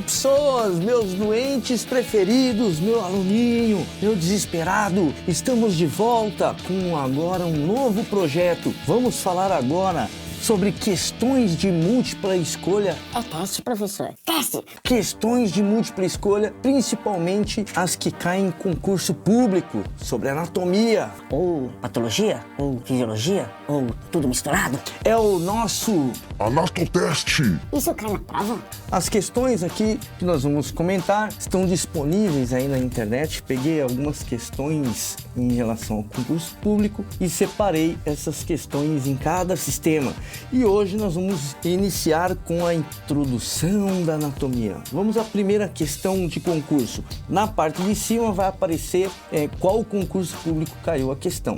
pessoas, meus doentes preferidos, meu aluninho, meu desesperado, estamos de volta com agora um novo projeto. Vamos falar agora sobre questões de múltipla escolha. É teste, professor. Teste! Questões de múltipla escolha, principalmente as que caem em concurso público, sobre anatomia. Ou patologia, ou fisiologia, ou tudo misturado. É o nosso Anatoteste. Isso cai na prova? As questões aqui que nós vamos comentar estão disponíveis aí na internet. Peguei algumas questões em relação ao concurso público e separei essas questões em cada sistema. E hoje nós vamos iniciar com a introdução da anatomia. Vamos à primeira questão de concurso. Na parte de cima vai aparecer qual concurso público caiu a questão.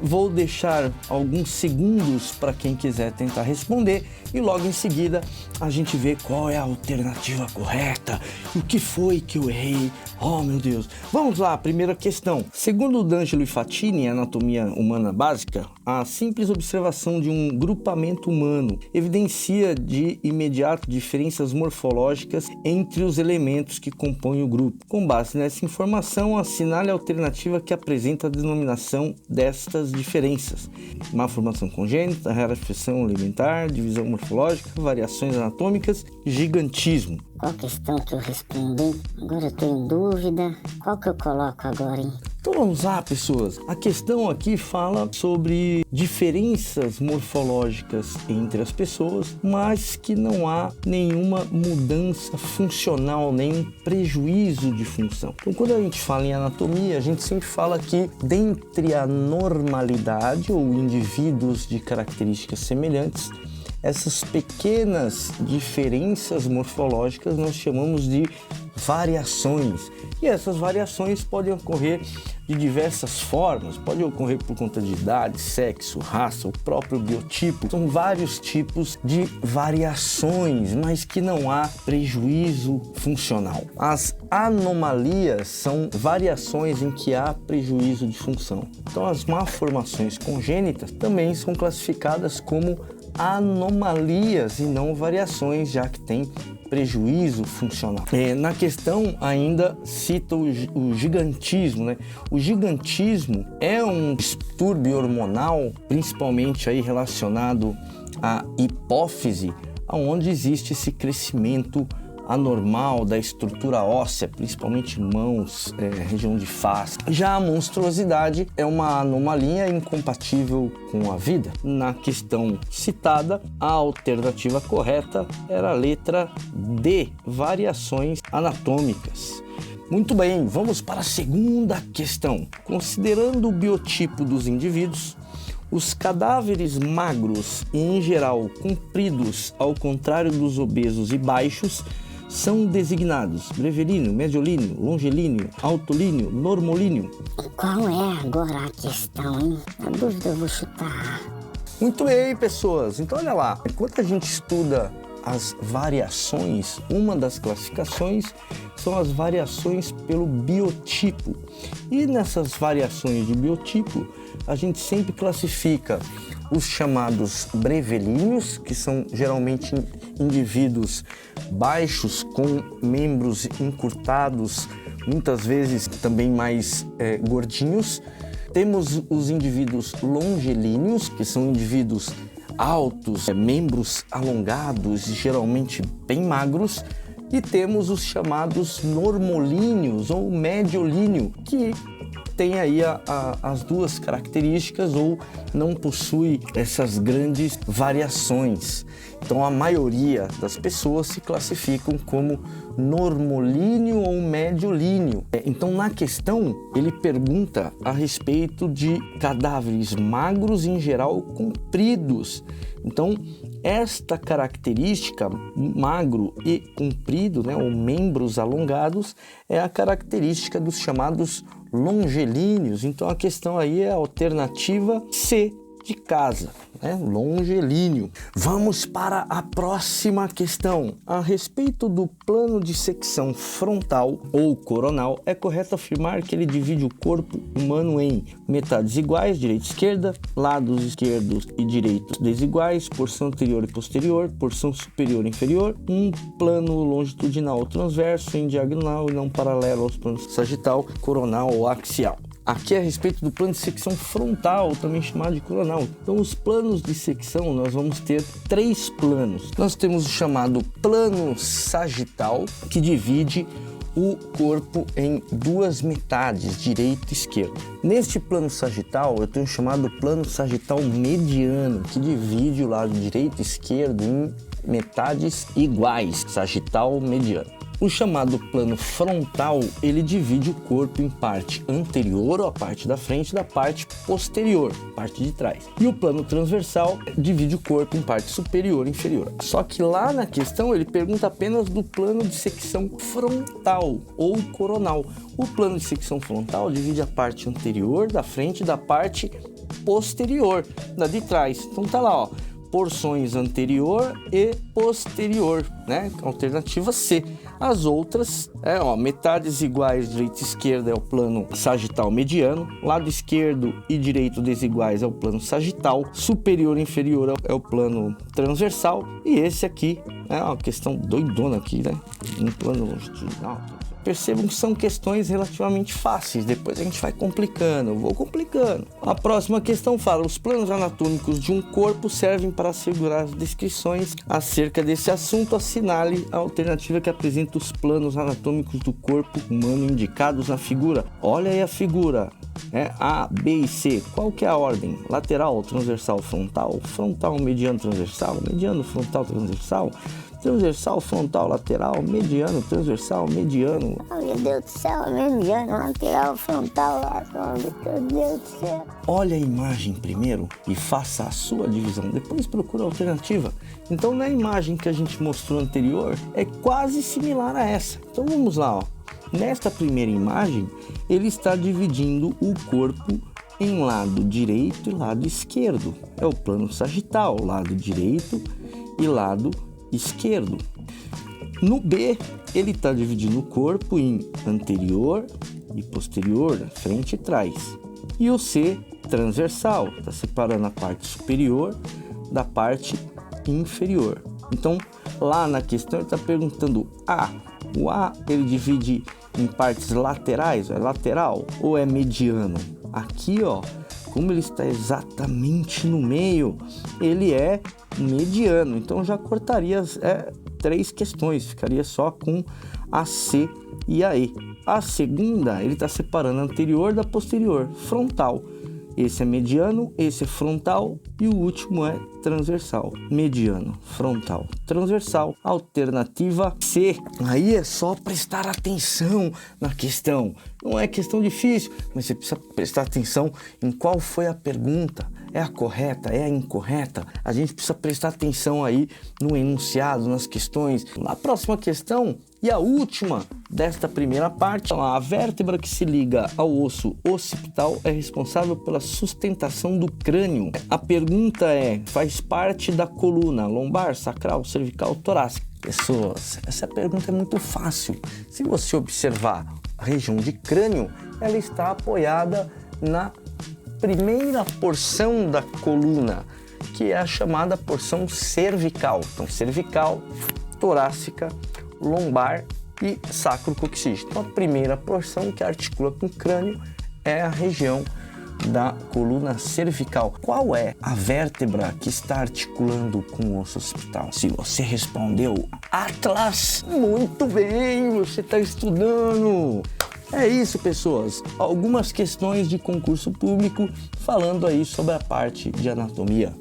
Vou deixar alguns segundos para quem quiser tentar responder e logo em seguida a gente vê qual é a alternativa correta, o que foi que eu errei. Oh meu Deus! Vamos lá, primeira questão. Segundo D'Angelo e Fatini, Anatomia Humana Básica, a simples observação de um grupamento humano evidencia de imediato diferenças morfológicas entre os elementos que compõem o grupo. Com base nessa informação, assinale a alternativa que apresenta a denominação destas diferenças: má formação congênita, rarefeição alimentar, divisão morfológica, variações anatômicas, gigantismo. Qual questão que eu respondi? Agora eu tô em dúvida. Qual que eu coloco agora, hein? Então vamos lá, pessoas. A questão aqui fala sobre diferenças morfológicas entre as pessoas, mas que não há nenhuma mudança funcional, nenhum prejuízo de função. Então, quando a gente fala em anatomia, a gente sempre fala que dentre a normalidade ou indivíduos de características semelhantes, essas pequenas diferenças morfológicas nós chamamos de variações. E essas variações podem ocorrer de diversas formas, pode ocorrer por conta de idade, sexo, raça, o próprio biotipo. São vários tipos de variações, mas que não há prejuízo funcional. As anomalias são variações em que há prejuízo de função. Então as malformações congênitas também são classificadas como anomalias e não variações, já que tem prejuízo funcional. Na questão ainda cita o gigantismo, né? O gigantismo é um distúrbio hormonal, principalmente aí relacionado à hipófise, onde existe esse crescimento anormal da estrutura óssea, principalmente mãos, região de face. Já a monstruosidade é uma anomalia incompatível com a vida. Na questão citada, a alternativa correta era a letra D, variações anatômicas. Muito bem, vamos para a segunda questão. Considerando o biotipo dos indivíduos, os cadáveres magros e, em geral, compridos, ao contrário dos obesos e baixos, são designados brevilíneo, mediolíneo, longilíneo, autolíneo, normolíneo. Qual é agora a questão, hein? Na dúvida eu vou chutar. Muito bem, pessoas. Então, olha lá. Enquanto a gente estuda as variações, uma das classificações são as variações pelo biotipo. E nessas variações de biotipo, a gente sempre classifica os chamados brevilíneos, que são geralmente indivíduos baixos com membros encurtados, muitas vezes também mais gordinhos. Temos os indivíduos longilíneos, que são indivíduos altos, membros alongados, geralmente bem magros. E temos os chamados normolíneos ou mediolíneo, que tem aí as duas características ou não possui essas grandes variações. Então a maioria das pessoas se classificam como normolíneo ou mediolíneo. Então na questão ele pergunta a respeito de cadáveres magros em geral compridos. Então esta característica, magro e comprido, né, ou membros alongados, é a característica dos chamados longilíneos. Então a questão aí é a alternativa C, de casa, né? Longilíneo. Vamos para a próxima questão. A respeito do plano de secção frontal ou coronal, é correto afirmar que ele divide o corpo humano em metades iguais, direita e esquerda, lados esquerdos e direitos desiguais, porção anterior e posterior, porção superior e inferior, um plano longitudinal ou transverso em diagonal e não paralelo aos planos sagital, coronal ou axial. Aqui é a respeito do plano de secção frontal, também chamado de coronal. Então, os planos de secção, nós vamos ter 3 planos. Nós temos o chamado plano sagital, que divide o corpo em 2 metades, direito e esquerdo. Neste plano sagital, eu tenho o chamado plano sagital mediano, que divide o lado direito e esquerdo em metades iguais, sagital mediano. O chamado plano frontal, ele divide o corpo em parte anterior, ou a parte da frente, da parte posterior, parte de trás. E o plano transversal divide o corpo em parte superior e inferior. Só que lá na questão ele pergunta apenas do plano de secção frontal ou coronal. O plano de secção frontal divide a parte anterior da frente da parte posterior, da de trás. Então tá lá, ó, porções anterior e posterior, né? Alternativa C. As outras, metades iguais, direita e esquerda é o plano sagital mediano, lado esquerdo e direito desiguais é o plano sagital, superior e inferior é o plano transversal, e esse aqui é uma questão doidona aqui, né? Um plano longitudinal. Percebam que são questões relativamente fáceis, depois a gente vai complicando, eu vou complicando. A próxima questão fala: os planos anatômicos de um corpo servem para assegurar as descrições acerca desse assunto. Assinale a alternativa que apresenta os planos anatômicos do corpo humano indicados na figura. Olha aí a figura. A, B e C. Qual que é a ordem? Lateral, transversal, frontal? Frontal, mediano, transversal? Mediano, frontal, transversal? Transversal, frontal, lateral, mediano, transversal, mediano. Oh, meu Deus do céu, mediano, lateral, frontal, lateral, meu Deus do céu. Olha a imagem primeiro e faça a sua divisão, depois procura a alternativa. Então, na imagem que a gente mostrou anterior, é quase similar a essa. Então, vamos lá, ó. Nesta primeira imagem, ele está dividindo o corpo em lado direito e lado esquerdo. É o plano sagital, lado direito e lado esquerdo. No B, ele está dividindo o corpo em anterior e posterior, frente e trás. E o C, transversal, está separando a parte superior da parte inferior. Então, lá na questão ele está perguntando A. O A, ele divide em partes laterais, é lateral ou é mediano? Aqui, ó, como ele está exatamente no meio, ele é mediano. Então já cortaria 3 questões, ficaria só com a C e a E. A segunda, ele está separando a anterior da posterior, frontal. Esse é mediano, esse é frontal e o último é transversal. Mediano, frontal, transversal. Alternativa C. Aí é só prestar atenção na questão. Não é questão difícil, mas você precisa prestar atenção em qual foi a pergunta. É a correta? É a incorreta? A gente precisa prestar atenção aí no enunciado, nas questões. Na próxima questão, e a última desta primeira parte, a vértebra que se liga ao osso occipital é responsável pela sustentação do crânio. A pergunta é: faz parte da coluna lombar, sacral, cervical, torácica? Pessoas, essa pergunta é muito fácil. Se você observar a região de crânio, ela está apoiada na primeira porção da coluna, que é a chamada porção cervical. Então, cervical, torácica, lombar e sacrocoxígeo. Então, a primeira porção que articula com o crânio é a região da coluna cervical. Qual é a vértebra que está articulando com o osso occipital? Se você respondeu Atlas, muito bem, você está estudando. É isso, pessoas. Algumas questões de concurso público falando aí sobre a parte de anatomia.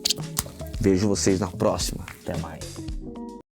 Vejo vocês na próxima. Até mais.